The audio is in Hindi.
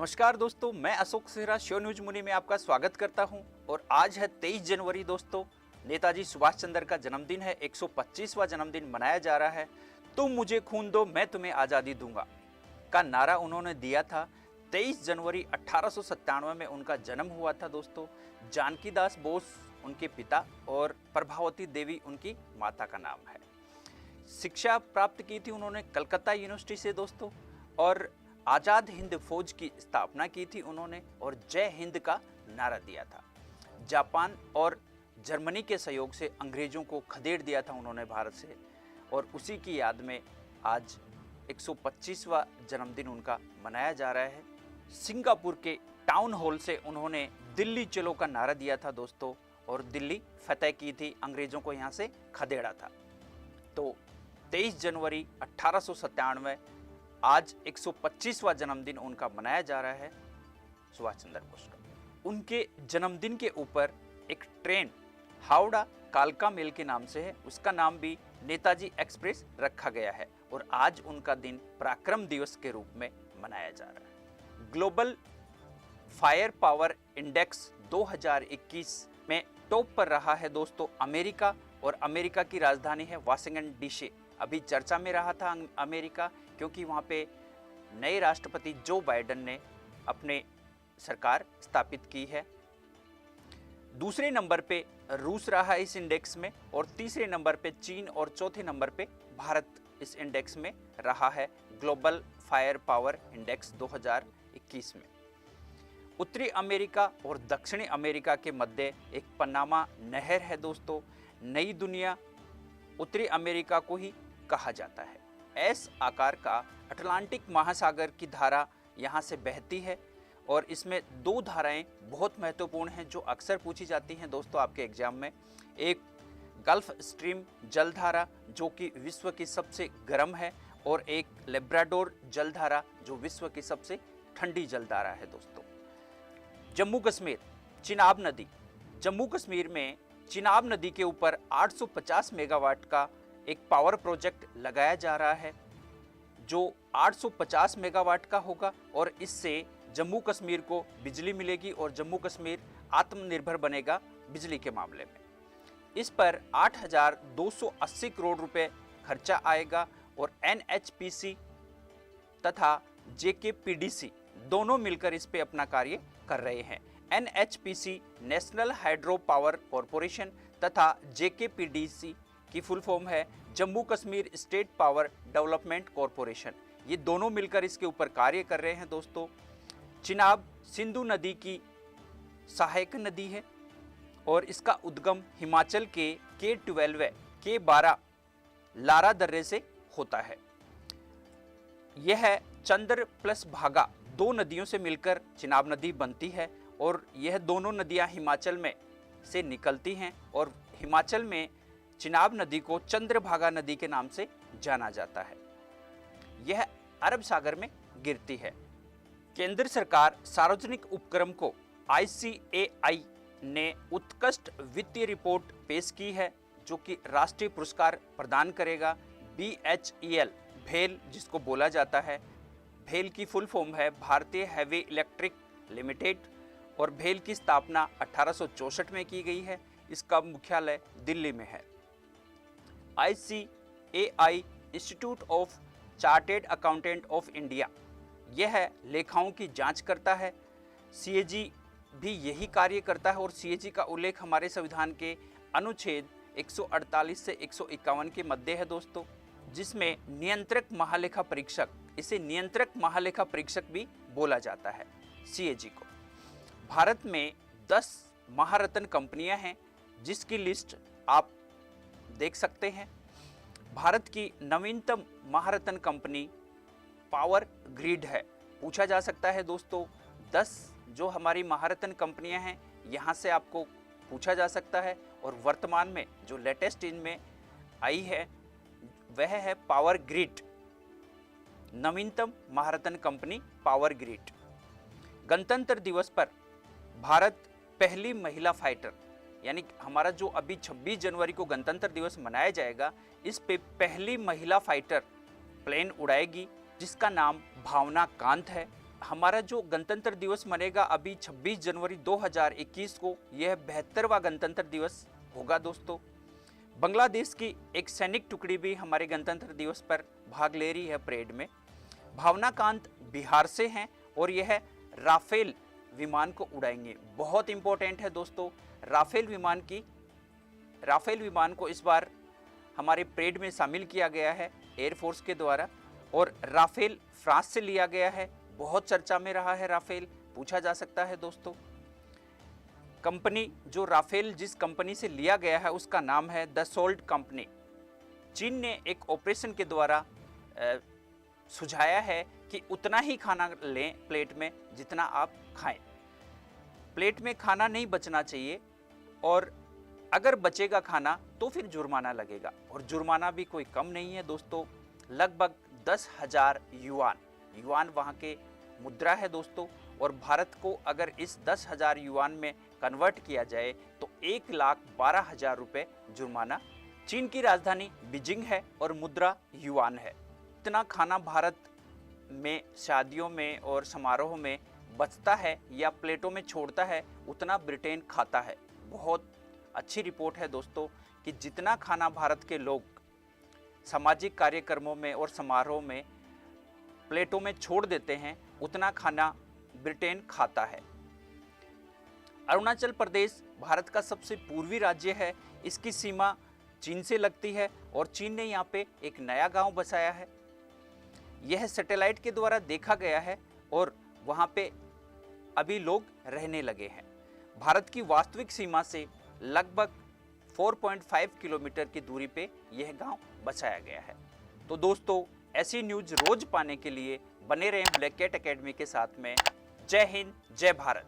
नमस्कार दोस्तों, मैं अशोक सिहरा शो न्यूज मुनि में आपका स्वागत करता हूं। और आज है 23 जनवरी दोस्तों। नेताजी सुभाष चंद्र का जन्मदिन है। 125वां जन्मदिन मनाया जा रहा है। तुम मुझे खून दो, मैं तुम्हें आज़ादी दूंगा का नारा उन्होंने दिया था। 23 जनवरी 1897 में उनका जन्म हुआ था दोस्तों। जानकी दास बोस उनके पिता और प्रभावती देवी उनकी माता का नाम है। शिक्षा प्राप्त की थी उन्होंने कलकत्ता यूनिवर्सिटी से दोस्तों। और आज़ाद हिंद फौज की स्थापना की थी उन्होंने और जय हिंद का नारा दिया था। जापान और जर्मनी के सहयोग से अंग्रेजों को खदेड़ दिया था उन्होंने भारत से। और उसी की याद में आज 125वां जन्मदिन उनका मनाया जा रहा है। सिंगापुर के टाउन हॉल से उन्होंने दिल्ली चलो का नारा दिया था दोस्तों और दिल्ली फतेह की थी, अंग्रेजों को यहाँ से खदेड़ा था। तो 23 जनवरी 1897 आज 125वां जन्मदिन उनका मनाया जा रहा है सुभाष चंद्र बोस का। उनके जन्मदिन के ऊपर एक ट्रेन हावड़ा कालका मेल के नाम से है, उसका नाम भी नेताजी एक्सप्रेस रखा गया है। और आज उनका दिन पराक्रम दिवस के रूप में मनाया जा रहा है। ग्लोबल फायर पावर इंडेक्स 2021 में टॉप पर रहा है दोस्तों अमेरिका। और अमेरिका की राजधानी है वाशिंगटन डीसी। अभी चर्चा में रहा था अमेरिका, क्योंकि वहाँ पे नए राष्ट्रपति जो बाइडेन ने अपने सरकार स्थापित की है। दूसरे नंबर पे रूस रहा इस इंडेक्स में और तीसरे नंबर पे चीन और चौथे नंबर पे भारत इस इंडेक्स में रहा है, ग्लोबल फायर पावर इंडेक्स 2021 में। उत्तरी अमेरिका और दक्षिणी अमेरिका के मध्य एक पनामा नहर है दोस्तों। नई दुनिया उत्तरी अमेरिका को ही कहा जाता है। एस आकार का अटलांटिक महासागर की धारा यहाँ से बहती है और इसमें दो धाराएं बहुत महत्वपूर्ण हैं जो अक्सर पूछी जाती हैं दोस्तों आपके एग्जाम में। एक गल्फ स्ट्रीम जलधारा जो कि विश्व की सबसे गर्म है और एक लेब्राडोर जलधारा जो विश्व की सबसे ठंडी जलधारा है दोस्तों। जम्मू कश्मीर चिनाब नदी, जम्मू कश्मीर में चिनाब नदी के ऊपर 850 मेगावाट का एक पावर प्रोजेक्ट लगाया जा रहा है जो 850 मेगावाट का होगा और इससे जम्मू कश्मीर को बिजली मिलेगी और जम्मू कश्मीर आत्मनिर्भर बनेगा बिजली के मामले में। इस पर 8,280 करोड़ रुपए खर्चा आएगा और NHPC तथा JKPDC दोनों मिलकर इस पे अपना कार्य कर रहे हैं। NHPC national hydro power corporation तथा JKPDC की फुल फॉर्म है Jammu Kashmir state power development corporation. ये दोनों मिलकर इसके ऊपर कार्य कर रहे हैं दोस्तों। चिनाब सिंधु नदी की सहायक नदी है और इसका उद्गम हिमाचल के K12 K12 लारा दर्रे से होता है। यह चंद्र प्लस भागा दो नदियों से मिलकर चिनाब नदी बनती है और यह दोनों नदियां हिमाचल में से निकलती हैं और हिमाचल में चिनाब नदी को चंद्रभागा नदी के नाम से जाना जाता है। यह अरब सागर में गिरती है। केंद्र सरकार सार्वजनिक उपक्रम को ICAI ने उत्कृष्ट वित्तीय रिपोर्ट पेश की है जो कि राष्ट्रीय पुरस्कार प्रदान करेगा। BHEL भेल जिसको बोला जाता है, भेल की फुल फॉर्म है भारतीय हैवी इलेक्ट्रिक लिमिटेड और भेल की स्थापना 1864 में की गई है। इसका मुख्यालय दिल्ली में है। ICAI institute of chartered accountant of India यह लेखाओं की जांच करता है। CAG भी यही कार्य करता है और CAG का उल्लेख हमारे संविधान के अनुच्छेद 148 से 151 के मध्य है दोस्तों, जिसमें नियंत्रक महालेखा परीक्षक, इसे नियंत्रक महालेखा परीक्षक भी बोला जाता है CAG को। भारत में 10 महारत्न कंपनियां हैं जिसकी लिस्ट आप देख सकते हैं। भारत की नवीनतम महारत्न कंपनी पावर ग्रिड है। पूछा जा सकता है दोस्तों 10 जो हमारी महारत्न कंपनियां हैं यहाँ से आपको पूछा जा सकता है और वर्तमान में जो लेटेस्ट इनमें आई है वह है पावर ग्रिड, नवीनतम महारत्न कंपनी पावर ग्रिड। गणतंत्र दिवस पर भारत पहली महिला फाइटर, यानी हमारा जो अभी 26 जनवरी को गणतंत्र दिवस मनाया जाएगा, इस पे पहली महिला फाइटर प्लेन उड़ाएगी जिसका नाम भावना कांत है। हमारा जो गणतंत्र दिवस मनेगा अभी 26 जनवरी 2021 को, यह 72वां गणतंत्र दिवस होगा दोस्तों। बांग्लादेश की एक सैनिक टुकड़ी भी हमारे गणतंत्र दिवस पर भाग ले रही है परेड में। भावना कांत बिहार से हैं और यह राफेल विमान को उड़ाएंगे। बहुत इंपॉर्टेंट है दोस्तों, राफेल विमान को इस बार हमारे परेड में शामिल किया गया है एयरफोर्स के द्वारा। और राफेल फ्रांस से लिया गया है, बहुत चर्चा में रहा है राफेल, पूछा जा सकता है दोस्तों। कंपनी जो राफेल जिस कंपनी से लिया गया है उसका नाम है दसोल्ट कंपनी। चीन ने एक ऑपरेशन के द्वारा सुझाया है कि उतना ही खाना लें प्लेट में जितना आप खाएं। प्लेट में खाना नहीं बचना चाहिए और अगर बचेगा खाना तो फिर जुर्माना लगेगा, और जुर्माना भी कोई कम नहीं है दोस्तों, लगभग 10,000 युआन वहाँ के मुद्रा है दोस्तों। और भारत को अगर इस 10,000 युआन में कन्वर्ट किया जाए तो 1,12,000 रुपये जुर्माना। चीन की राजधानी बीजिंग है और मुद्रा युआन है। इतना खाना भारत में शादियों में और समारोह में बचता है या प्लेटों में छोड़ता है, उतना ब्रिटेन खाता है। बहुत अच्छी रिपोर्ट है दोस्तों कि जितना खाना भारत के लोग सामाजिक कार्यक्रमों में और समारोह में प्लेटों में छोड़ देते हैं, उतना खाना ब्रिटेन खाता है। अरुणाचल प्रदेश भारत का सबसे पूर्वी राज्य है। इसकी सीमा चीन से लगती है और चीन ने यहाँ पे एक नया गांव बसाया है। यह सैटेलाइट के द्वारा देखा गया है और वहाँ पे अभी लोग रहने लगे हैं। भारत की वास्तविक सीमा से लगभग 4.5 किलोमीटर की दूरी पे यह गांव बसाया गया है। तो दोस्तों, ऐसी न्यूज़ रोज पाने के लिए बने रहें ब्लैक कैट एकेडमी के साथ में। जय हिंद, जय भारत।